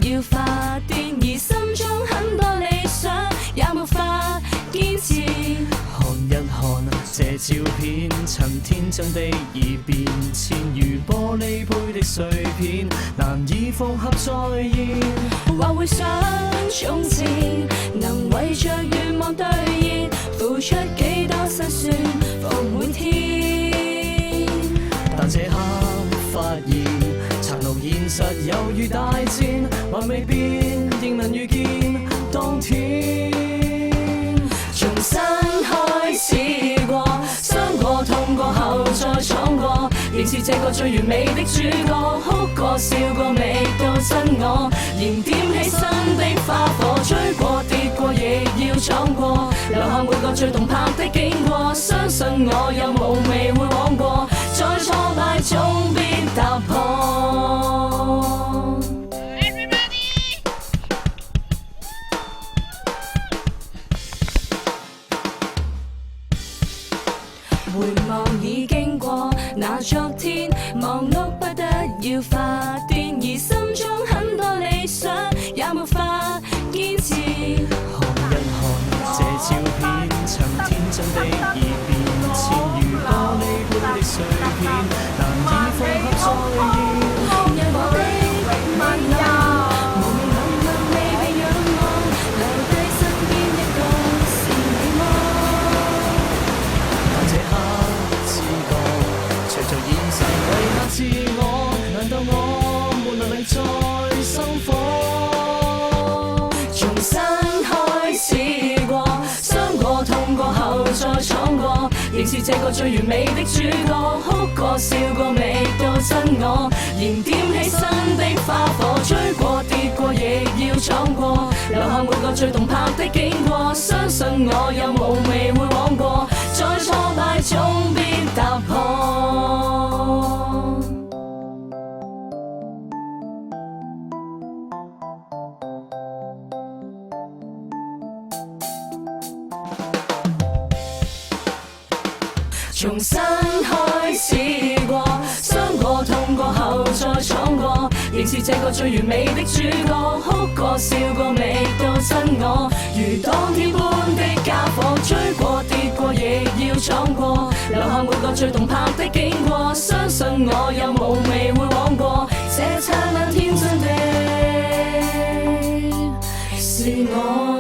要發電，而心中很多理想也無法堅持。看一看這照片，曾天真的已變遷，如玻璃杯的碎片，難以複合再現。或會想從前能為着願望兌現，付出幾多辛酸放滿天。但這刻發現，殘酷現實猶如大戰，還未變，仍能預見當天。重新開始過，傷過痛過後再闖過，仍是這個最完美的主角，哭過笑過未到真我，燃點起身的花火，追過跌過亦要闖過，留下每個最動魄的經過，相信我有夢未會枉過，在挫敗中必踏破。回望已經過那昨天，忙碌不得要發電，而心中很多理想也無法堅持。看一看這照片，曾天真的已變遷，如玻璃杯的碎片，難以複合再現。因我的未來無名冷冷未被仰望，留低身邊一個是你麼？但這刻知覺，隨着現實為下自我，難道我沒能力再生火？重新開始過，傷過痛過後再闖過，仍是這個最完美的主角，哭過笑過未到真我，燃點起身的花火，追過跌過亦要闖過，留下每個最動魄的經過，相信我有夢未會枉過，在挫敗中必踏破。重新開始過，傷過痛過後再闖過，仍是這個最完美的主角，哭過笑過未到真我，如當天般的家伙，追過跌過亦要闖過，留下每個最動魄的經過，相信我有夢未會枉過，這燦爛天真的是我。